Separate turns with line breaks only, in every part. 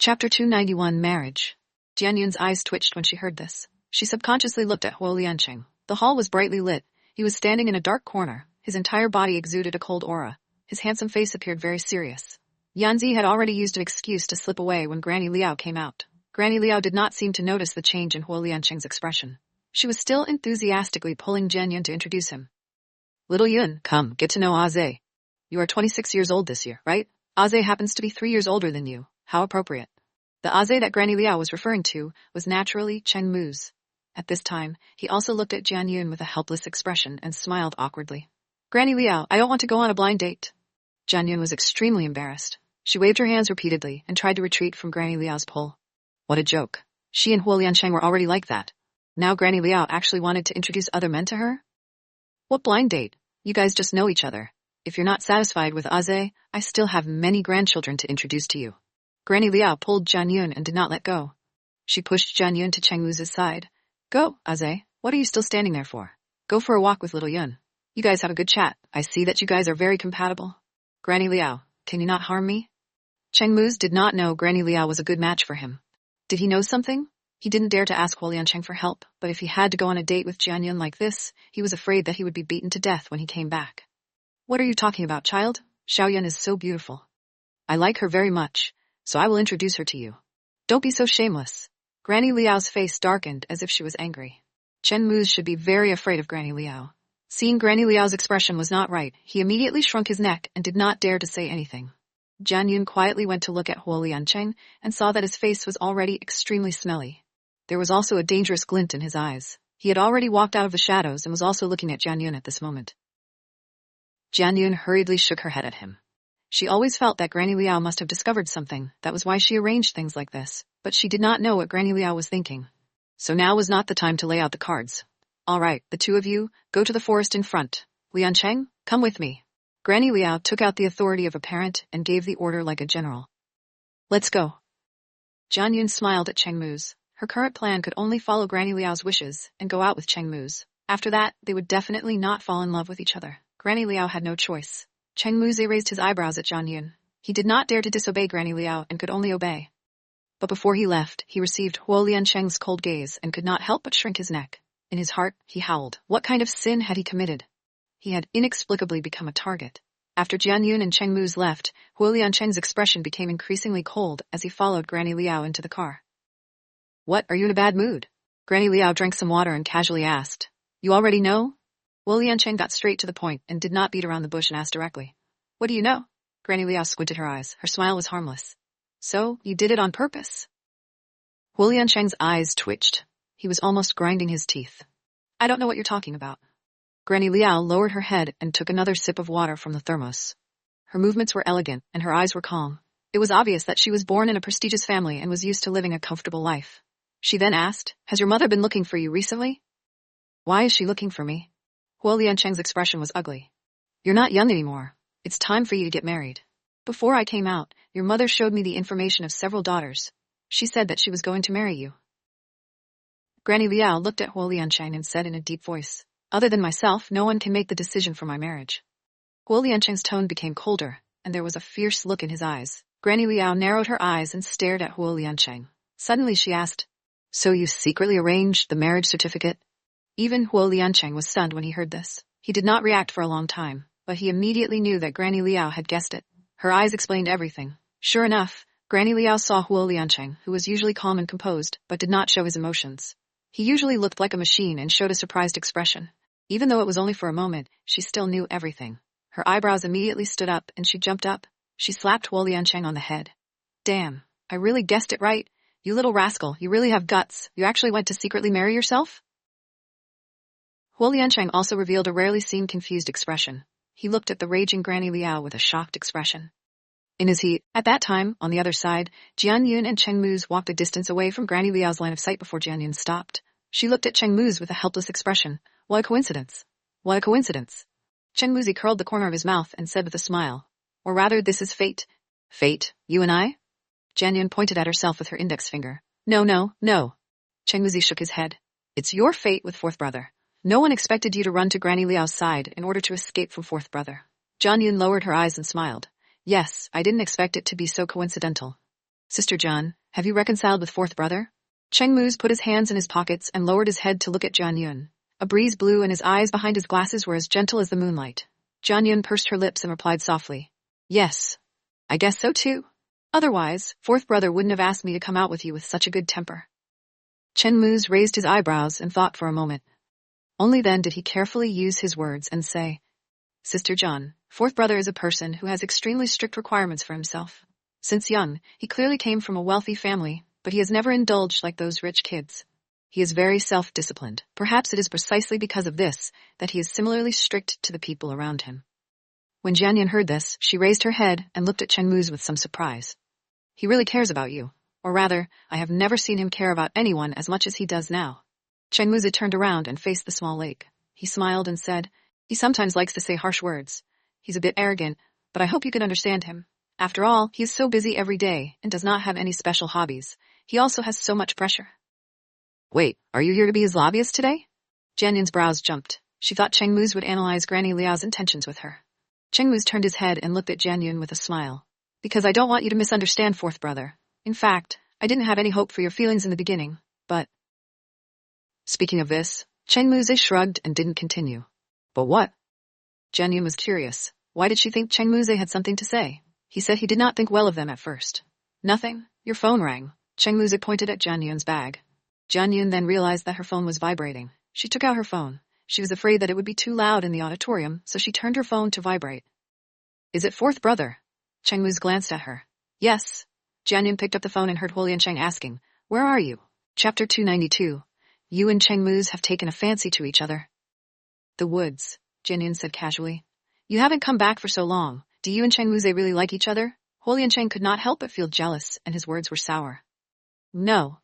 Chapter 291 Marriage. Jian Yun's eyes twitched when she heard this. She subconsciously looked at Huo Liancheng. The hall was brightly lit. He was standing in a dark corner. His entire body exuded a cold aura. His handsome face appeared very serious. Yanzi had already used an excuse to slip away when Granny Liao came out. Granny Liao did not seem to notice the change in Huo Liancheng's expression. She was still enthusiastically pulling Jian Yun to introduce him. Little Yun, come, get to know Aze. You are 26 years old this year, right? Aze happens to be 3 years older than you. How appropriate. The Aze that Granny Liao was referring to was naturally Cheng Mu's. At this time, he also looked at Jian Yun with a helpless expression and smiled awkwardly. Granny Liao, I don't want to go on a blind date. Jian Yun was extremely embarrassed. She waved her hands repeatedly and tried to retreat from Granny Liao's pull. What a joke. She and Huo Liancheng were already like that. Now Granny Liao actually wanted to introduce other men to her? What blind date? You guys just know each other. If you're not satisfied with Aze, I still have many grandchildren to introduce to you. Granny Liao pulled Jian Yun and did not let go. She pushed Jian Yun to Cheng Mu's side. Go, Aze. What are you still standing there for? Go for a walk with little Yun. You guys have a good chat. I see that you guys are very compatible. Granny Liao, can you not harm me? Cheng Mu's did not know Granny Liao was a good match for him. Did he know something? He didn't dare to ask Huo Liancheng for help, but if he had to go on a date with Jian Yun like this, he was afraid that he would be beaten to death when he came back. What are you talking about, child? Xiao Yun is so beautiful. I like her very much, so I will introduce her to you. Don't be so shameless. Granny Liao's face darkened as if she was angry. Chen Mu should be very afraid of Granny Liao. Seeing Granny Liao's expression was not right, he immediately shrunk his neck and did not dare to say anything. Jian Yun quietly went to look at Huo Liancheng and saw that his face was already extremely smelly. There was also a dangerous glint in his eyes. He had already walked out of the shadows and was also looking at Jian Yun at this moment. Jian Yun hurriedly shook her head at him. She always felt that Granny Liao must have discovered something. That was why she arranged things like this, but she did not know what Granny Liao was thinking. So now was not the time to lay out the cards. All right, the two of you, go to the forest in front. Liancheng, come with me. Granny Liao took out the authority of a parent and gave the order like a general. Let's go. Jian Yun smiled at Cheng Mu's. Her current plan could only follow Granny Liao's wishes and go out with Cheng Mu's. After that, they would definitely not fall in love with each other. Granny Liao had no choice. Cheng Mu raised his eyebrows at Jian Yun. He did not dare to disobey Granny Liao and could only obey. But before he left, he received Huo Liancheng's cold gaze and could not help but shrink his neck. In his heart, he howled. What kind of sin had he committed? He had inexplicably become a target. After Jian Yun and Cheng Mu's left, Huo Liancheng's expression became increasingly cold as he followed Granny Liao into the car. What, are you in a bad mood? Granny Liao drank some water and casually asked. You already know? Huo Liancheng got straight to the point and did not beat around the bush and asked directly. What do you know? Granny Liao squinted her eyes. Her smile was harmless. So, you did it on purpose? Huo Liancheng's eyes twitched. He was almost grinding his teeth. I don't know what you're talking about. Granny Liao lowered her head and took another sip of water from the thermos. Her movements were elegant and her eyes were calm. It was obvious that she was born in a prestigious family and was used to living a comfortable life. She then asked, Has your mother been looking for you recently? Why is she looking for me? Huo Liancheng's expression was ugly. You're not young anymore. It's time for you to get married. Before I came out, your mother showed me the information of several daughters. She said that she was going to marry you. Granny Liao looked at Huo Liancheng and said in a deep voice, Other than myself, no one can make the decision for my marriage. Huo Liancheng's tone became colder, and there was a fierce look in his eyes. Granny Liao narrowed her eyes and stared at Huo Liancheng. Suddenly she asked, So you secretly arranged the marriage certificate? Even Huo Liancheng was stunned when he heard this. He did not react for a long time, but he immediately knew that Granny Liao had guessed it. Her eyes explained everything. Sure enough, Granny Liao saw Huo Liancheng, who was usually calm and composed, but did not show his emotions. He usually looked like a machine and showed a surprised expression. Even though it was only for a moment, she still knew everything. Her eyebrows immediately stood up and she jumped up. She slapped Huo Liancheng on the head. Damn, I really guessed it right. You little rascal, you really have guts. You actually went to secretly marry yourself? Huo Liancheng also revealed a rarely seen confused expression. He looked at the raging Granny Liao with a shocked expression. In his heat, at that time, on the other side, Jian Yun and Cheng Mu's walked a distance away from Granny Liao's line of sight before Jian Yun stopped. She looked at Cheng Mu's with a helpless expression. What a coincidence. What a coincidence. Cheng Muzi curled the corner of his mouth and said with a smile. Or rather, this is fate. Fate? You and I? Jian Yun pointed at herself with her index finger. No. Cheng Muzi shook his head. It's your fate with fourth brother. No one expected you to run to Granny Liao's side in order to escape from fourth brother. Jian Yun lowered her eyes and smiled. Yes, I didn't expect it to be so coincidental. Sister John, have you reconciled with fourth brother? Cheng Mu's put his hands in his pockets and lowered his head to look at Jian Yun. A breeze blew and his eyes behind his glasses were as gentle as the moonlight. Jian Yun pursed her lips and replied softly. Yes. I guess so too. Otherwise, fourth brother wouldn't have asked me to come out with you with such a good temper. Chen Mu's raised his eyebrows and thought for a moment. Only then did he carefully use his words and say, Sister John, fourth brother is a person who has extremely strict requirements for himself. Since young, he clearly came from a wealthy family, but he has never indulged like those rich kids. He is very self-disciplined. Perhaps it is precisely because of this that he is similarly strict to the people around him. When Jian Yun heard this, she raised her head and looked at Chen Mu's with some surprise. He really cares about you. Or rather, I have never seen him care about anyone as much as he does now. Chen Mu turned around and faced the small lake. He smiled and said, He sometimes likes to say harsh words. He's a bit arrogant, but I hope you can understand him. After all, he is so busy every day and does not have any special hobbies. He also has so much pressure. Wait, are you here to be his lobbyist today? Jian Yun's brows jumped. She thought Cheng Mu's would analyze Granny Liao's intentions with her. Cheng Mu's turned his head and looked at Jian Yun with a smile. Because I don't want you to misunderstand, fourth brother. In fact, I didn't have any hope for your feelings in the beginning, but... Speaking of this, Cheng Mu shrugged and didn't continue. But what? Jian Yun was curious. Why did she think Cheng Mu had something to say? He said he did not think well of them at first. Nothing. Your phone rang. Cheng Mu pointed at Jian Yun's bag. Jian Yun then realized that her phone was vibrating. She took out her phone. She was afraid that it would be too loud in the auditorium, so she turned her phone to vibrate. Is it fourth brother? Cheng Mu glanced at her. Yes. Jian Yun picked up the phone and heard Huolian Cheng asking, Where are you? Chapter 292. You and Cheng Mu have taken a fancy to each other. The woods, Jian Yun said casually. You haven't come back for so long. Do you and Cheng Mu really like each other? Huolian Cheng could not help but feel jealous, and his words were sour. No.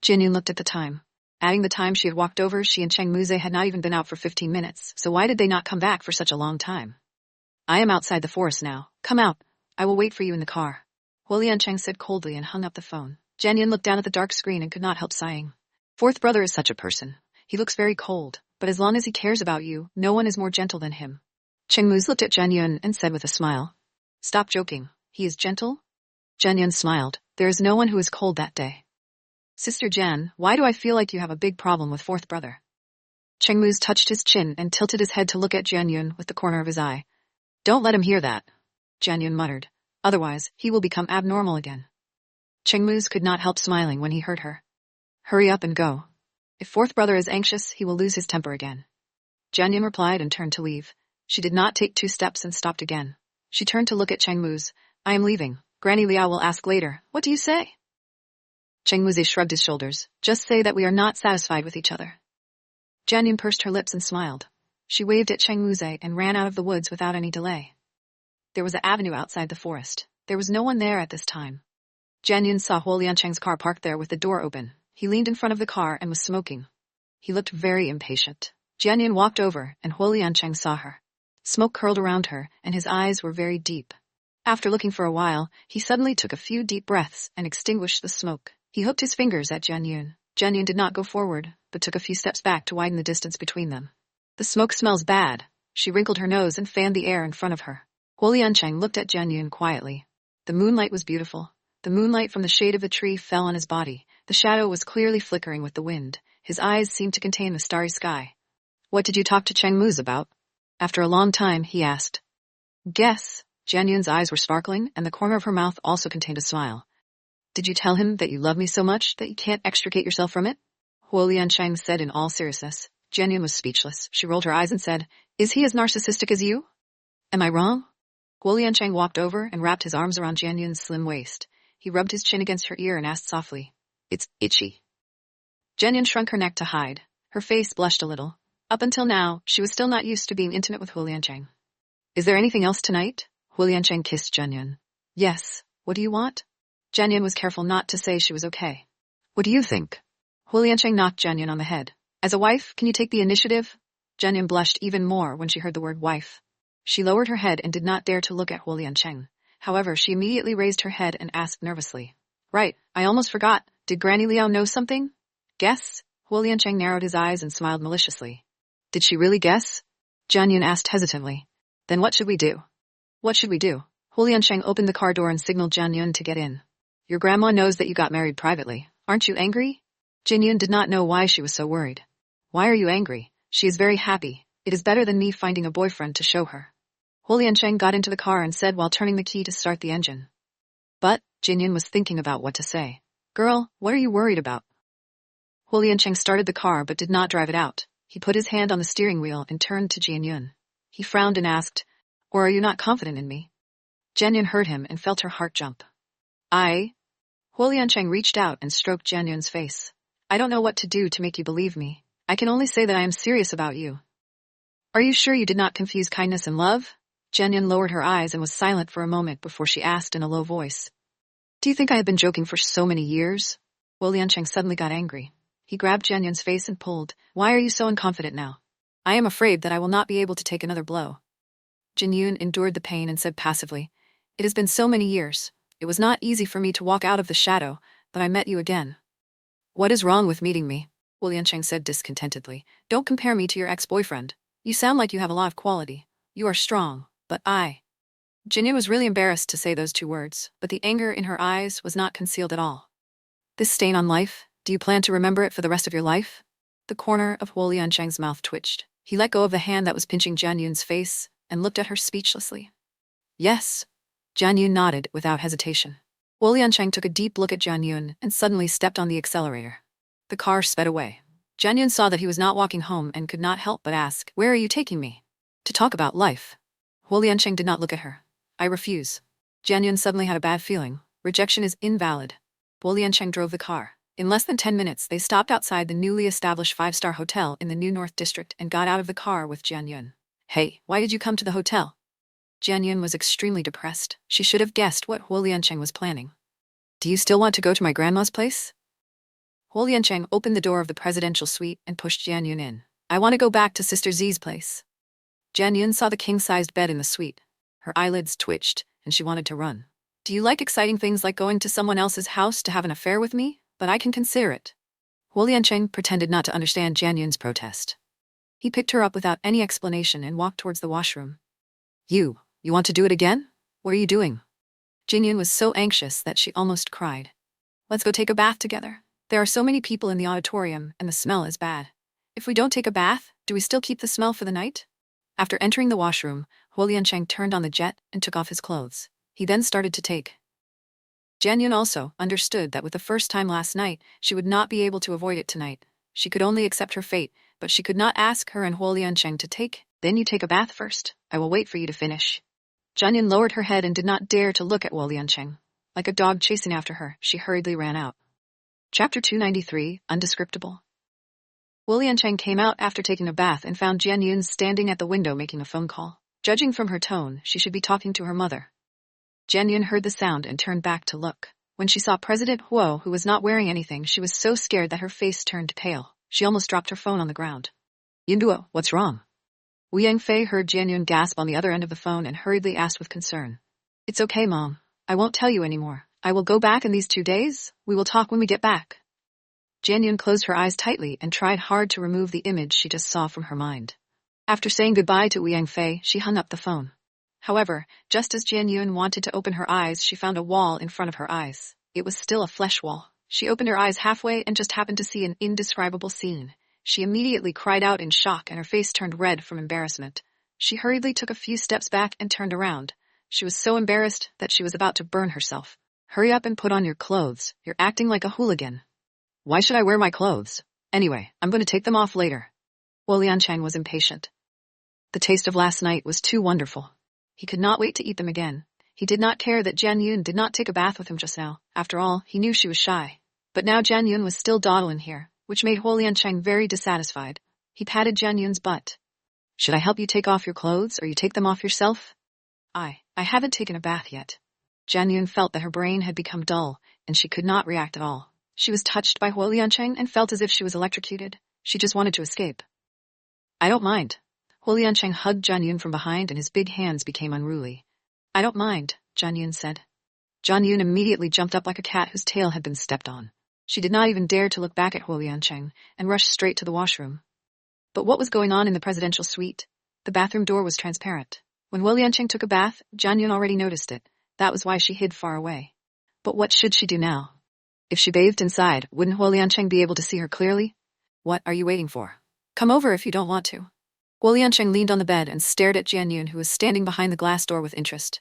Jian Yun looked at the time. Adding the time she had walked over, she and Cheng Mu had not even been out for 15 minutes, so why did they not come back for such a long time? I am outside the forest now. Come out. I will wait for you in the car. Huolian Cheng said coldly and hung up the phone. Jian Yun looked down at the dark screen and could not help sighing. Fourth brother is such a person. He looks very cold, but as long as he cares about you, no one is more gentle than him. Cheng Mu looked at Jian Yun and said with a smile, Stop joking. He is gentle? Jian Yun smiled. There is no one who is cold that day. Sister Jan, why do I feel like you have a big problem with fourth brother? Cheng Mu touched his chin and tilted his head to look at Jian Yun with the corner of his eye. Don't let him hear that, Jian Yun muttered. Otherwise, he will become abnormal again. Cheng Mu could not help smiling when he heard her. Hurry up and go. If fourth brother is anxious, he will lose his temper again. Jian Yun replied and turned to leave. She did not take 2 steps and stopped again. She turned to look at Cheng Mu. I am leaving. Granny Liao will ask later. What do you say? Cheng Mu shrugged his shoulders. Just say that we are not satisfied with each other. Jian Yun pursed her lips and smiled. She waved at Cheng Mu and ran out of the woods without any delay. There was an avenue outside the forest. There was no one there at this time. Jian Yun saw Huolian Cheng's car parked there with the door open. He leaned in front of the car and was smoking. He looked very impatient. Jian Yun walked over, and Huolian Cheng saw her. Smoke curled around her, and his eyes were very deep. After looking for a while, he suddenly took a few deep breaths and extinguished the smoke. He hooked his fingers at Jian Yun. Jian Yun did not go forward, but took a few steps back to widen the distance between them. The smoke smells bad. She wrinkled her nose and fanned the air in front of her. Huolian Cheng looked at Jian Yun quietly. The moonlight was beautiful. The moonlight from the shade of the tree fell on his body. The shadow was clearly flickering with the wind. His eyes seemed to contain the starry sky. What did you talk to Cheng Mu about? After a long time, he asked. Guess. Jian Yun's eyes were sparkling, and the corner of her mouth also contained a smile. Did you tell him that you love me so much that you can't extricate yourself from it? Huolian Cheng said in all seriousness. Jian Yun was speechless. She rolled her eyes and said, Is he as narcissistic as you? Am I wrong? Huolian Cheng walked over and wrapped his arms around Jian Yun's slim waist. He rubbed his chin against her ear and asked softly, It's itchy. Jian Yun shrunk her neck to hide. Her face blushed a little. Up until now, she was still not used to being intimate with Huolian Cheng. Is there anything else tonight? Huolian Cheng kissed Jian Yun. Yes. What do you want? Jian Yun was careful not to say she was okay. What do you think? Huolian Cheng knocked Jian Yun on the head. As a wife, can you take the initiative? Jian Yun blushed even more when she heard the word wife. She lowered her head and did not dare to look at Huolian Cheng. However, she immediately raised her head and asked nervously. Right, I almost forgot. Did Granny Liao know something? Guess? Huolian Cheng narrowed his eyes and smiled maliciously. Did she really guess? Jian Yun asked hesitantly. Then what should we do? What should we do? Huolian Cheng opened the car door and signaled Jian Yun to get in. Your grandma knows that you got married privately. Aren't you angry? Jinyun did not know why she was so worried. Why are you angry? She is very happy. It is better than me finding a boyfriend to show her. Huo Liancheng got into the car and said while turning the key to start the engine. But, Jinyun was thinking about what to say. Girl, what are you worried about? Huo Liancheng started the car but did not drive it out. He put his hand on the steering wheel and turned to Jianyun. He frowned and asked, Or are you not confident in me? Jianyun heard him and felt her heart jump. Huo Liancheng reached out and stroked Jianyun's face. I don't know what to do to make you believe me. I can only say that I am serious about you. Are you sure you did not confuse kindness and love? Jianyun lowered her eyes and was silent for a moment before she asked in a low voice. Do you think I have been joking for so many years? Huo Liancheng suddenly got angry. He grabbed Jianyun's face and pulled. Why are you so unconfident now? I am afraid that I will not be able to take another blow. Jinyun endured the pain and said passively, It has been so many years. It was not easy for me to walk out of the shadow, but I met you again. What is wrong with meeting me? Huo Liancheng said discontentedly. Don't compare me to your ex-boyfriend. You sound like you have a lot of quality. You are strong, but Jinyun was really embarrassed to say those two words, but the anger in her eyes was not concealed at all. This stain on life, do you plan to remember it for the rest of your life? The corner of Huo Liancheng's mouth twitched. He let go of the hand that was pinching Jianyun's face and looked at her speechlessly. Yes. Jianyun nodded without hesitation. Huo Liancheng took a deep look at Jianyun and suddenly stepped on the accelerator. The car sped away. Jianyun saw that he was not walking home and could not help but ask, Where are you taking me? To talk about life. Huo Liancheng did not look at her. I refuse. Jianyun suddenly had a bad feeling. Rejection is invalid. Huo Liancheng drove the car. In less than 10 minutes, they stopped outside the newly established 5-star hotel in the New North District and got out of the car with Jianyun. Hey, why did you come to the hotel? Jianyun was extremely depressed. She should have guessed what Huo Liancheng was planning. Do you still want to go to my grandma's place? Huo Liancheng opened the door of the presidential suite and pushed Jianyun in. I want to go back to Sister Z's place. Jianyun saw the king-sized bed in the suite. Her eyelids twitched, and she wanted to run. Do you like exciting things like going to someone else's house to have an affair with me? But I can consider it. Huo Liancheng pretended not to understand Jianyun's protest. He picked her up without any explanation and walked towards the washroom. You want to do it again? What are you doing? Jinyun was so anxious that she almost cried. Let's go take a bath together. There are so many people in the auditorium and the smell is bad. If we don't take a bath, do we still keep the smell for the night? After entering the washroom, Huo Liancheng turned on the jet and took off his clothes. He then started to take. Jianyun also understood that with the first time last night, she would not be able to avoid it tonight. She could only accept her fate, but she could not ask her and Huo Liancheng to take. Then you take a bath first. I will wait for you to finish. Jianyun lowered her head and did not dare to look at Huo Liancheng. Like a dog chasing after her, she hurriedly ran out. Chapter 293, Undescriptible. Huo Liancheng came out after taking a bath and found Jianyun standing at the window making a phone call. Judging from her tone, she should be talking to her mother. Jianyun heard the sound and turned back to look. When she saw President Huo, who was not wearing anything, she was so scared that her face turned pale. She almost dropped her phone on the ground. Yinduo, what's wrong? Wu Yangfei heard Jianyun gasp on the other end of the phone and hurriedly asked with concern. It's okay, Mom. I won't tell you anymore. I will go back in these 2 days. We will talk when we get back. Jianyun closed her eyes tightly and tried hard to remove the image she just saw from her mind. After saying goodbye to Wu Yangfei, she hung up the phone. However, just as Jianyun wanted to open her eyes, she found a wall in front of her eyes. It was still a flesh wall. She opened her eyes halfway and just happened to see an indescribable scene. She immediately cried out in shock and her face turned red from embarrassment. She hurriedly took a few steps back and turned around. She was so embarrassed that she was about to burn herself. Hurry up and put on your clothes. You're acting like a hooligan. Why should I wear my clothes? Anyway, I'm going to take them off later. Huo Liancheng was impatient. The taste of last night was too wonderful. He could not wait to eat them again. He did not care that Jianyun did not take a bath with him just now. After all, he knew she was shy. But now Jianyun was still dawdling here, which made Huo Liancheng very dissatisfied. He patted Jianyun's butt. Should I help you take off your clothes, or you take them off yourself? I haven't taken a bath yet. Jianyun felt that her brain had become dull, and she could not react at all. She was touched by Huo Liancheng and felt as if she was electrocuted. She just wanted to escape. I don't mind. Huo Liancheng hugged Jianyun from behind and his big hands became unruly. I don't mind, Jianyun said. Jianyun immediately jumped up like a cat whose tail had been stepped on. She did not even dare to look back at Huo Liancheng and rushed straight to the washroom. But what was going on in the presidential suite? The bathroom door was transparent. When Huo Liancheng took a bath, Jianyun already noticed it. That was why she hid far away. But what should she do now? If she bathed inside, wouldn't Huo Liancheng be able to see her clearly? What are you waiting for? Come over if you don't want to. Huo Liancheng leaned on the bed and stared at Jian Yun, who was standing behind the glass door with interest.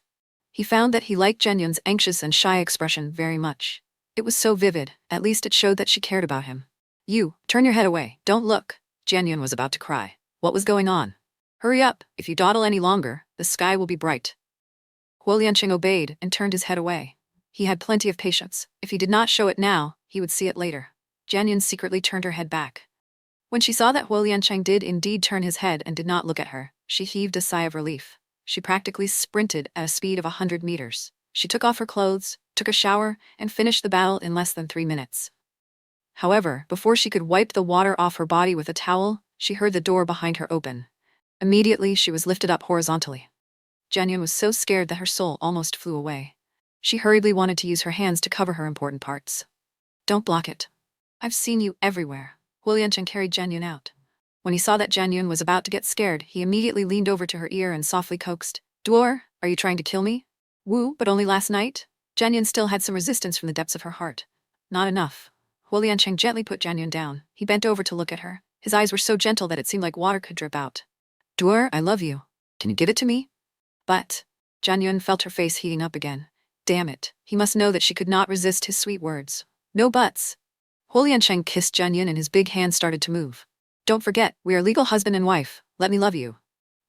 He found that he liked Jian Yun's anxious and shy expression very much. It was so vivid, at least it showed that she cared about him. You, turn your head away, don't look. Jian Yun was about to cry. What was going on? Hurry up, if you dawdle any longer, the sky will be bright. Huo Liancheng obeyed and turned his head away. He had plenty of patience. If he did not show it now, he would see it later. Jian Yun secretly turned her head back. When she saw that Huo Liancheng did indeed turn his head and did not look at her, she heaved a sigh of relief. She practically sprinted at a speed of 100 meters. She took off her clothes, took a shower, and finished the battle in less than 3 minutes. However, before she could wipe the water off her body with a towel, she heard the door behind her open. Immediately, she was lifted up horizontally. Jian Yun was so scared that her soul almost flew away. She hurriedly wanted to use her hands to cover her important parts. Don't block it. I've seen you everywhere. Huo Liancheng carried Jian Yun out. When he saw that Jian Yun was about to get scared, he immediately leaned over to her ear and softly coaxed, Duer, are you trying to kill me? Wu, but only last night? Jian Yun still had some resistance from the depths of her heart. Not enough. Huo Liancheng gently put Jian Yun down. He bent over to look at her. His eyes were so gentle that it seemed like water could drip out. Duer, I love you. Can you give it to me? But Jian Yun felt her face heating up again. Damn it. He must know that she could not resist his sweet words. No buts. Huo Liancheng kissed Jian Yun and his big hand started to move. Don't forget, we are legal husband and wife. Let me love you.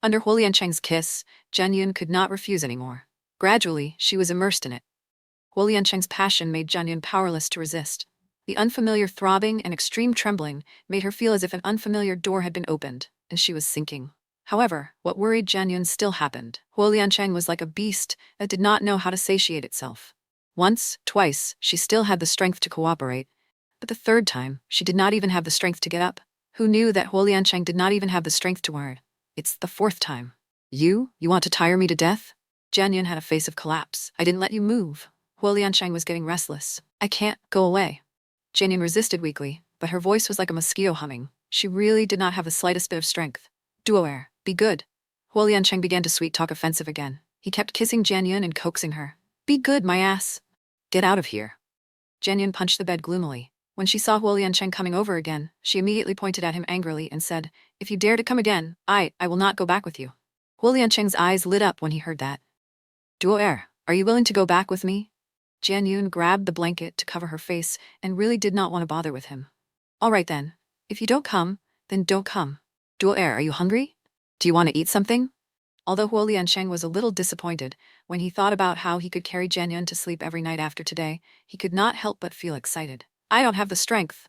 Under Huo Liancheng's kiss, Jian Yun could not refuse anymore. Gradually, she was immersed in it. Huo Liancheng's passion made Jian Yun powerless to resist. The unfamiliar throbbing and extreme trembling made her feel as if an unfamiliar door had been opened, and she was sinking. However, what worried Jian Yun still happened. Huo Liancheng was like a beast that did not know how to satiate itself. Once, twice, she still had the strength to cooperate, but the third time, she did not even have the strength to get up. Who knew that Huo Liancheng did not even have the strength to word? It's the fourth time. You want to tire me to death? Jian Yun had a face of collapse. I didn't let you move. Huo Liancheng was getting restless. I can't, go away. Jian Yun resisted weakly, but her voice was like a mosquito humming. She really did not have the slightest bit of strength. Duer, be good. Huo Liancheng began to sweet-talk offensive again. He kept kissing Jian Yun and coaxing her. Be good, my ass. Get out of here. Jian Yun punched the bed gloomily. When she saw Huo Liancheng coming over again, she immediately pointed at him angrily and said, If you dare to come again, I will not go back with you. Huo Liancheng's eyes lit up when he heard that. Duer, are you willing to go back with me? Jian Yun grabbed the blanket to cover her face and really did not want to bother with him. All right then. If you don't come, then don't come. Duer, are you hungry? Do you want to eat something? Although Huo Liancheng was a little disappointed when he thought about how he could carry Jian Yun to sleep every night after today, he could not help but feel excited. I don't have the strength.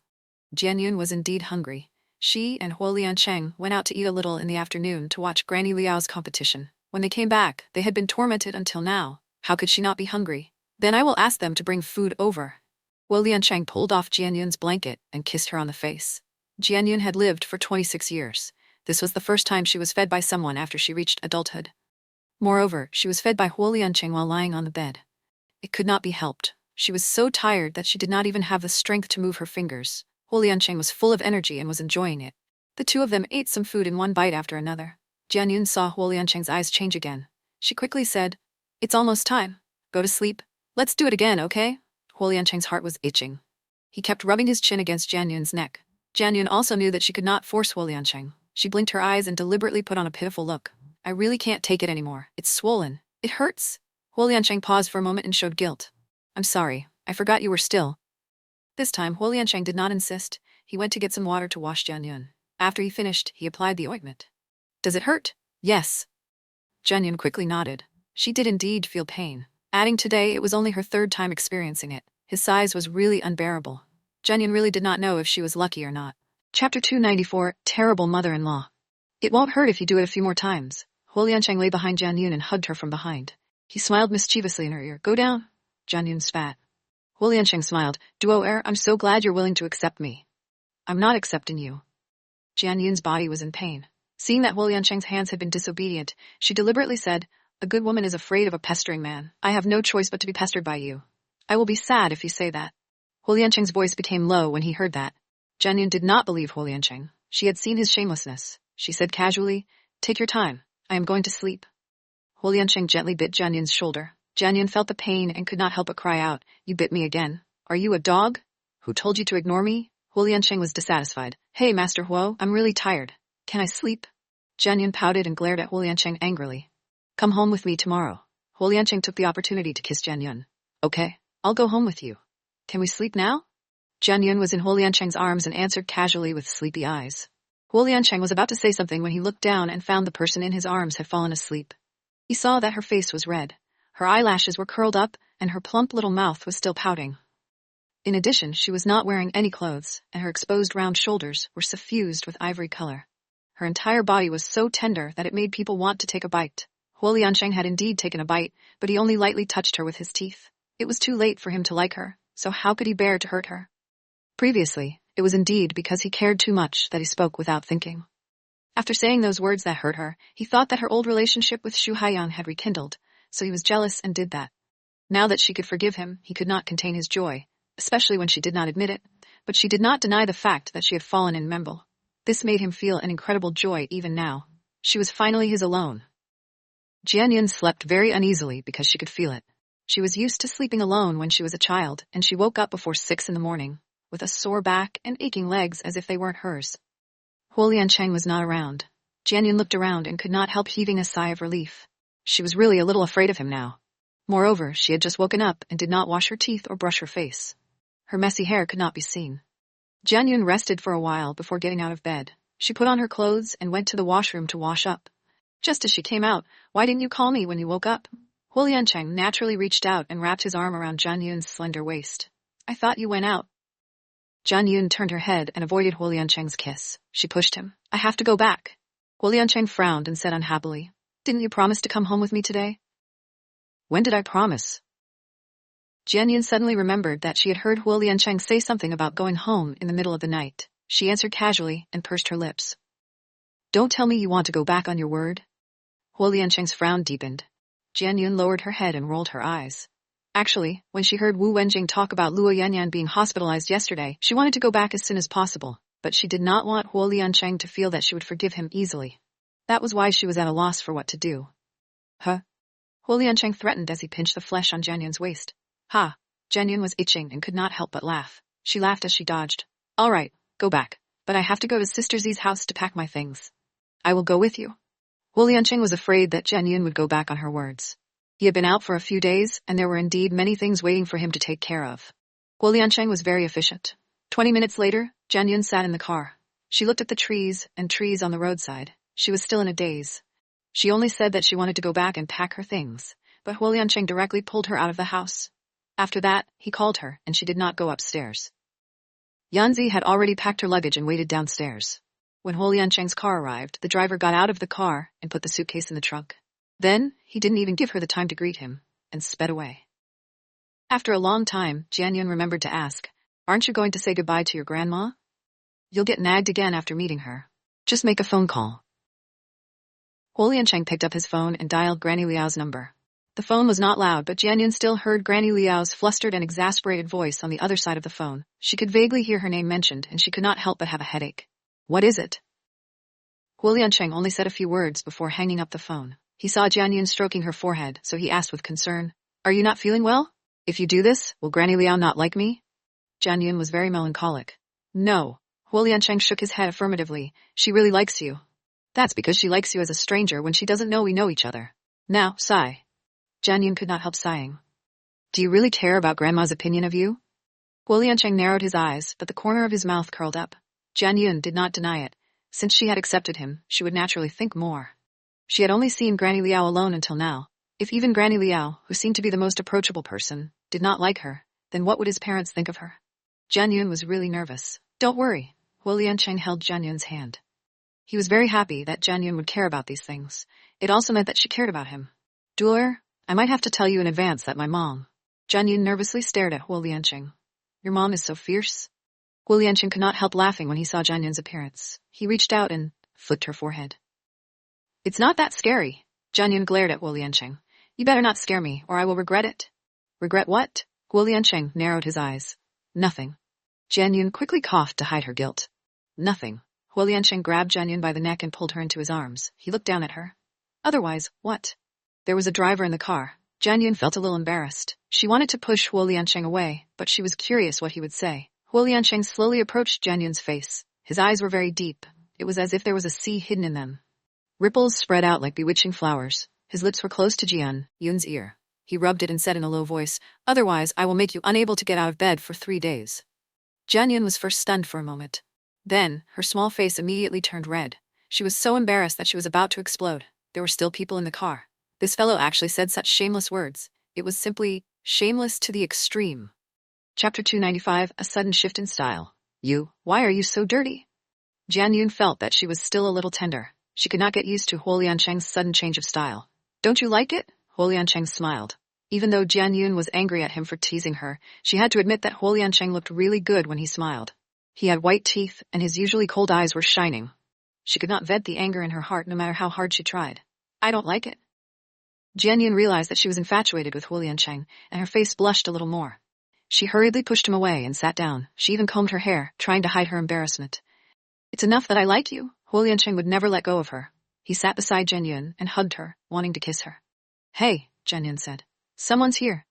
Jian Yun was indeed hungry. She and Huo Liancheng went out to eat a little in the afternoon to watch Granny Liao's competition. When they came back, they had been tormented until now. How could she not be hungry? Then I will ask them to bring food over. Huo Liancheng pulled off Jian Yun's blanket and kissed her on the face. Jian Yun had lived for 26 years. This was the first time she was fed by someone after she reached adulthood. Moreover, she was fed by Huo Liancheng while lying on the bed. It could not be helped. She was so tired that she did not even have the strength to move her fingers. Huo Liancheng was full of energy and was enjoying it. The two of them ate some food in one bite after another. Jian Yun saw Huo Liancheng's eyes change again. She quickly said, It's almost time. Go to sleep. Let's do it again, okay? Huo Liancheng's heart was itching. He kept rubbing his chin against Jian Yun's neck. Jian Yun also knew that she could not force Huo Liancheng. She blinked her eyes and deliberately put on a pitiful look. I really can't take it anymore. It's swollen. It hurts. Huo Liancheng paused for a moment and showed guilt. I'm sorry. I forgot you were still. This time, Huo Liancheng did not insist. He went to get some water to wash Jian Yun. After he finished, he applied the ointment. Does it hurt? Yes. Jian Yun quickly nodded. She did indeed feel pain. Adding today, it was only her third time experiencing it. His size was really unbearable. Jian Yun really did not know if she was lucky or not. Chapter 294, Terrible Mother-in-Law. It won't hurt if you do it a few more times. Huo Liancheng lay behind Jian Yun and hugged her from behind. He smiled mischievously in her ear. Go down. Jian Yun spat. Huo Liancheng smiled. Duo, I'm so glad you're willing to accept me. I'm not accepting you. Jian Yun's body was in pain. Seeing that Huo Liancheng's hands had been disobedient, she deliberately said, A good woman is afraid of a pestering man. I have no choice but to be pestered by you. I will be sad if you say that. Huo Liancheng's voice became low when he heard that. Jian Yun did not believe Huo Liancheng. She had seen his shamelessness. She said casually, Take your time. I am going to sleep. Huo Liancheng gently bit Jian Yun's shoulder. Jianyun felt the pain and could not help but cry out, "You bit me again. Are you a dog? Who told you to ignore me?" Huo Liansheng was dissatisfied. "Hey, Master Huo, I'm really tired. Can I sleep?" Jianyun pouted and glared at Huo Liansheng angrily. "Come home with me tomorrow." Huo Liansheng took the opportunity to kiss Jianyun. "Okay, I'll go home with you. Can we sleep now?" Jianyun was in Huo Liansheng's arms and answered casually with sleepy eyes. Huo Liansheng was about to say something when he looked down and found the person in his arms had fallen asleep. He saw that her face was red, her eyelashes were curled up, and her plump little mouth was still pouting. In addition, she was not wearing any clothes, and her exposed round shoulders were suffused with ivory color. Her entire body was so tender that it made people want to take a bite. Huo Liansheng had indeed taken a bite, but he only lightly touched her with his teeth. It was too late for him to like her, so how could he bear to hurt her? Previously, it was indeed because he cared too much that he spoke without thinking. After saying those words that hurt her, he thought that her old relationship with Xu Haiyang had rekindled, so he was jealous and did that. Now that she could forgive him, he could not contain his joy, especially when she did not admit it, but she did not deny the fact that she had fallen in Memble. This made him feel an incredible joy even now. She was finally his alone. Jianyun slept very uneasily because she could feel it. She was used to sleeping alone when she was a child, and she woke up before 6 in the morning, with a sore back and aching legs as if they weren't hers. Huo Liansheng was not around. Jianyun looked around and could not help heaving a sigh of relief. She was really a little afraid of him now. Moreover, she had just woken up and did not wash her teeth or brush her face. Her messy hair could not be seen. Jianyun rested for a while before getting out of bed. She put on her clothes and went to the washroom to wash up. Just as she came out, "Why didn't you call me when you woke up?" Huo Liansheng naturally reached out and wrapped his arm around Jianyun's slender waist. "I thought you went out." Jianyun turned her head and avoided Huo Liansheng's kiss. She pushed him. "I have to go back." Huo Liansheng frowned and said unhappily, "Didn't you promise to come home with me today?" "When did I promise?" Jianyun suddenly remembered that she had heard Huo Liansheng say something about going home in the middle of the night. She answered casually and pursed her lips. "Don't tell me you want to go back on your word." Huo Liansheng's frown deepened. Jianyun lowered her head and rolled her eyes. Actually, when she heard Wu Wenjing talk about Luo Yanyan being hospitalized yesterday, she wanted to go back as soon as possible, but she did not want Huo Liansheng to feel that she would forgive him easily. That was why she was at a loss for what to do. "Huh?" Huo Liansheng threatened as he pinched the flesh on Jianyun's waist. "Ha!" Jianyun was itching and could not help but laugh. She laughed as she dodged. "All right, go back, but I have to go to Sister Z's house to pack my things." "I will go with you." Huo Liansheng was afraid that Jianyun would go back on her words. He had been out for a few days, and there were indeed many things waiting for him to take care of. Huo Liansheng was very efficient. 20 minutes later, Jianyun sat in the car. She looked at the trees on the roadside. She was still in a daze. She only said that she wanted to go back and pack her things, but Huo Liansheng directly pulled her out of the house. After that, he called her, and she did not go upstairs. Yanzi had already packed her luggage and waited downstairs. When Huo Liansheng's car arrived, the driver got out of the car and put the suitcase in the trunk. Then, he didn't even give her the time to greet him, and sped away. After a long time, Jianyun remembered to ask, "Aren't you going to say goodbye to your grandma?" "You'll get nagged again after meeting her. Just make a phone call." Huo Liansheng picked up his phone and dialed Granny Liao's number. The phone was not loud, but Jianyun still heard Granny Liao's flustered and exasperated voice on the other side of the phone. She could vaguely hear her name mentioned, and she could not help but have a headache. "What is it?" Huo Liansheng only said a few words before hanging up the phone. He saw Jianyun stroking her forehead, so he asked with concern, "Are you not feeling well? If you do this, will Granny Liao not like me?" Jianyun was very melancholic. "No." Huo Liansheng shook his head affirmatively. "She really likes you. That's because she likes you as a stranger when she doesn't know we know each other. Now, sigh." Jianyun could not help sighing. "Do you really care about Grandma's opinion of you?" Huo Liansheng narrowed his eyes, but the corner of his mouth curled up. Jianyun did not deny it. Since she had accepted him, she would naturally think more. She had only seen Granny Liao alone until now. If even Granny Liao, who seemed to be the most approachable person, did not like her, then what would his parents think of her? Jianyun was really nervous. "Don't worry." Huo Liansheng held Jianyun's hand. He was very happy that Jianyun would care about these things. It also meant that she cared about him. "Duer, I might have to tell you in advance that my mom..." Jianyun nervously stared at Huo Liansheng. "Your mom is so fierce?" Huo Liansheng could not help laughing when he saw Jianyun's appearance. He reached out and flicked her forehead. "It's not that scary." Jianyun glared at Huo Liansheng. "You better not scare me, or I will regret it." "Regret what?" Huo Liansheng narrowed his eyes. "Nothing." Jianyun quickly coughed to hide her guilt. "Nothing." Huo Liansheng grabbed Jianyun by the neck and pulled her into his arms. He looked down at her. "Otherwise, what?" There was a driver in the car. Jian Yun felt a little embarrassed. She wanted to push Huo Liancheng away, but she was curious what he would say. Huo Liancheng slowly approached Jian Yun's face. His eyes were very deep. It was as if there was a sea hidden in them. Ripples spread out like bewitching flowers. His lips were close to Jian Yun's ear. He rubbed it and said in a low voice, "Otherwise, I will make you unable to get out of bed for 3 days." Jian Yun was first stunned for a moment. Then, her small face immediately turned red. She was so embarrassed that she was about to explode. There were still people in the car. This fellow actually said such shameless words. It was simply shameless to the extreme. Chapter 295, A Sudden Shift in Style. Why are you so dirty? Jian Yun felt that she was still a little tender. She could not get used to Huo Liancheng's sudden change of style. Don't you like it? Huo Liancheng smiled. Even though Jian Yun was angry at him for teasing her, she had to admit that Huo Liancheng looked really good when he smiled. He had white teeth, and his usually cold eyes were shining. She could not vent the anger in her heart no matter how hard she tried. I don't like it. Jian Yun realized that she was infatuated with Huo Liancheng, and her face blushed a little more. She hurriedly pushed him away and sat down. She even combed her hair, trying to hide her embarrassment. It's enough that I like you. Huo Liancheng would never let go of her. He sat beside Jian Yun and hugged her, wanting to kiss her. Hey, Jian Yun said. Someone's here.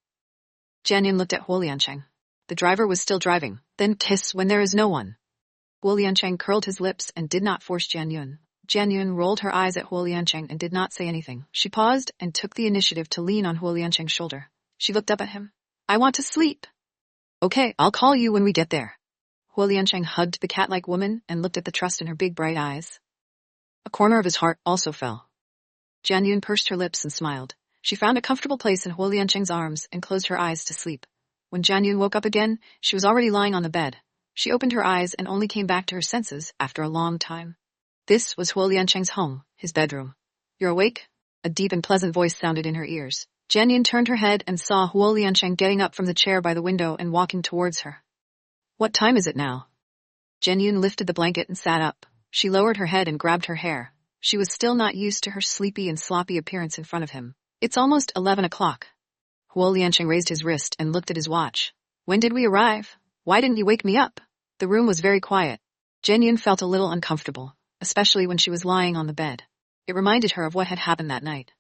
Jian Yun looked at Huo Liancheng. The driver was still driving. Then hiss when there is no one. Huo Liancheng curled his lips and did not force Jian Yun. Jian Yun rolled her eyes at Huo Liancheng and did not say anything. She paused and took the initiative to lean on Huo Liancheng's shoulder. She looked up at him. I want to sleep. Okay, I'll call you when we get there. Huo Liancheng hugged the cat-like woman and looked at the trust in her big bright eyes. A corner of his heart also fell. Jian Yun pursed her lips and smiled. She found a comfortable place in Huo Liancheng's arms and closed her eyes to sleep. When Jian Yun woke up again, she was already lying on the bed. She opened her eyes and only came back to her senses after a long time. This was Huo Liancheng's home, his bedroom. You're awake? A deep and pleasant voice sounded in her ears. Jian Yun turned her head and saw Huo Liancheng getting up from the chair by the window and walking towards her. What time is it now? Jian Yun lifted the blanket and sat up. She lowered her head and grabbed her hair. She was still not used to her sleepy and sloppy appearance in front of him. It's almost 11 o'clock. Huo Liancheng raised his wrist and looked at his watch. When did we arrive? Why didn't you wake me up? The room was very quiet. Jian Yun felt a little uncomfortable, especially when she was lying on the bed. It reminded her of what had happened that night.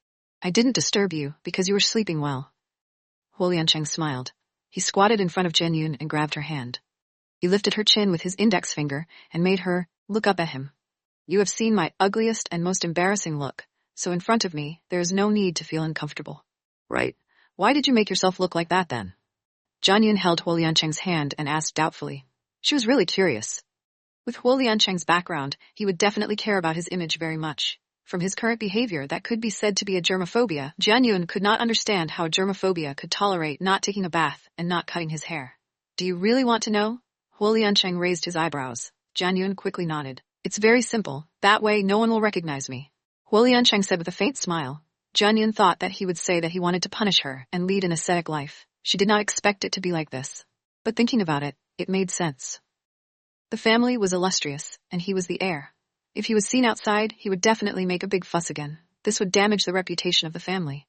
I didn't disturb you because you were sleeping well. Huo Liancheng smiled. He squatted in front of Jian Yun and grabbed her hand. He lifted her chin with his index finger and made her look up at him. You have seen my ugliest and most embarrassing look, so in front of me, there is no need to feel uncomfortable. Right. Why did you make yourself look like that then? Jian Yun held Huo Liancheng's hand and asked doubtfully. She was really curious. With Huo Liancheng's background, he would definitely care about his image very much. From his current behavior that could be said to be a germophobia, Jian Yun could not understand how germophobia could tolerate not taking a bath and not cutting his hair. Do you really want to know? Huo Liancheng raised his eyebrows. Jian Yun quickly nodded. It's very simple. That way no one will recognize me. Huo Liancheng said with a faint smile. Jian Yun thought that he would say that he wanted to punish her and lead an ascetic life. She did not expect it to be like this. But thinking about it, it made sense. The family was illustrious, and he was the heir. If he was seen outside, he would definitely make a big fuss again. This would damage the reputation of the family.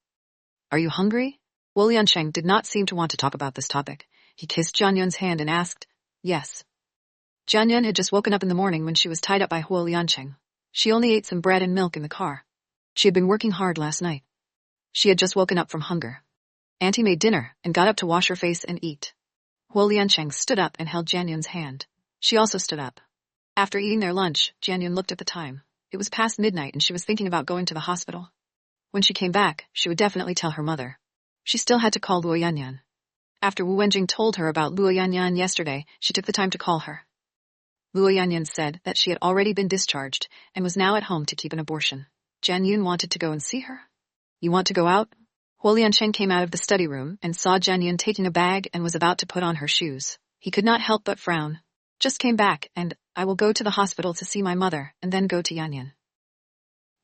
Are you hungry? Huo Liancheng did not seem to want to talk about this topic. He kissed Jian Yun's hand and asked, Yes. Jian Yun had just woken up in the morning when she was tied up by Huo Liancheng. She only ate some bread and milk in the car. She had been working hard last night. She had just woken up from hunger. Auntie made dinner and got up to wash her face and eat. Huo Liancheng stood up and held Jian Yun's hand. She also stood up. After eating their lunch, Jian Yun looked at the time. It was past midnight and she was thinking about going to the hospital. When she came back, she would definitely tell her mother. She still had to call Luo Yanyan. After Wu Wenjing told her about Luo Yanyan yesterday, she took the time to call her. Luo Yanyan said that she had already been discharged and was now at home to keep an abortion. Jian Yun wanted to go and see her. You want to go out? Huo Liancheng came out of the study room and saw Jian Yun taking a bag and was about to put on her shoes. He could not help but frown. Just came back, and I will go to the hospital to see my mother, and then go to Yanyan.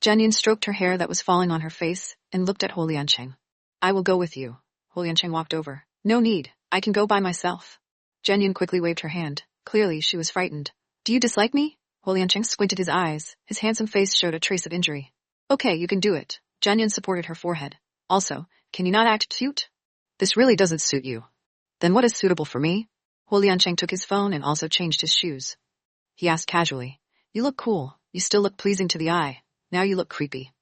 Jian Yun stroked her hair that was falling on her face, and looked at Huo Liancheng. I will go with you. Huo Liancheng walked over. No need, I can go by myself. Jian Yun quickly waved her hand. Clearly, she was frightened. Do you dislike me? Huo Liancheng squinted his eyes. His handsome face showed a trace of injury. Okay, you can do it. Jian Yun supported her forehead. Also, can you not act cute? This really doesn't suit you. Then what is suitable for me? Huo Liancheng took his phone and also changed his shoes. He asked casually. You look cool. You still look pleasing to the eye. Now you look creepy.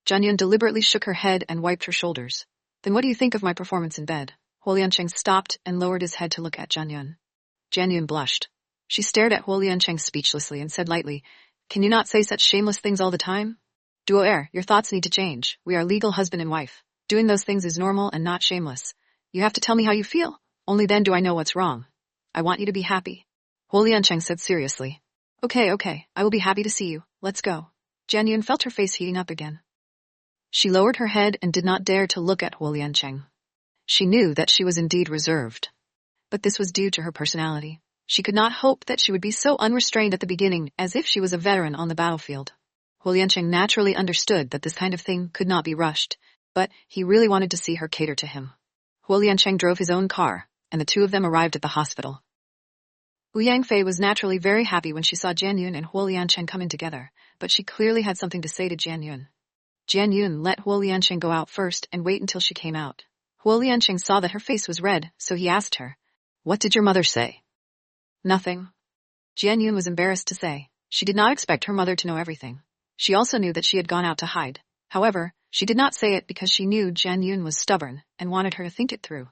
Jian Yun deliberately shook her head and wiped her shoulders. Then what do you think of my performance in bed? Huo Liancheng stopped and lowered his head to look at Jian Yun. Jian Yun blushed. She stared at Huo Liancheng speechlessly and said lightly, Can you not say such shameless things all the time? Duo heir, your thoughts need to change. We are legal husband and wife. Doing those things is normal and not shameless. You have to tell me how you feel. Only then do I know what's wrong. I want you to be happy. Huo Liancheng said seriously. Okay, I will be happy to see you. Let's go. Jian Yun felt her face heating up again. She lowered her head and did not dare to look at Huo Liancheng. She knew that she was indeed reserved. But this was due to her personality. She could not hope that she would be so unrestrained at the beginning as if she was a veteran on the battlefield. Huo Liancheng naturally understood that this kind of thing could not be rushed, but he really wanted to see her cater to him. Huo Liancheng drove his own car, and the two of them arrived at the hospital. Wu Yangfei was naturally very happy when she saw Jian Yun and Huo Liancheng come in together, but she clearly had something to say to Jian Yun. Jian Yun let Huo Liancheng go out first and wait until she came out. Huo Liancheng saw that her face was red, so he asked her, What did your mother say? Nothing. Jian Yun was embarrassed to say. She did not expect her mother to know everything. She also knew that she had gone out to hide. However, she did not say it because she knew Jian Yun was stubborn and wanted her to think it through.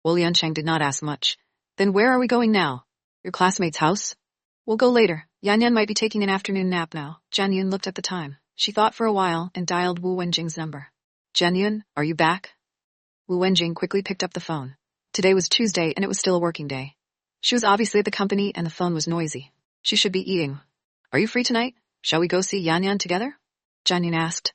Huo Liancheng did not ask much. Then where are we going now? Your classmate's house? We'll go later. Yan Yan might be taking an afternoon nap now. Jian Yun looked at the time. She thought for a while and dialed Wu Wenjing's number. Jian Yun, are you back? Wu Wenjing quickly picked up the phone. Today was Tuesday and it was still a working day. She was obviously at the company and the phone was noisy. She should be eating. Are you free tonight? Shall we go see Yan Yan together? Jian Yun asked.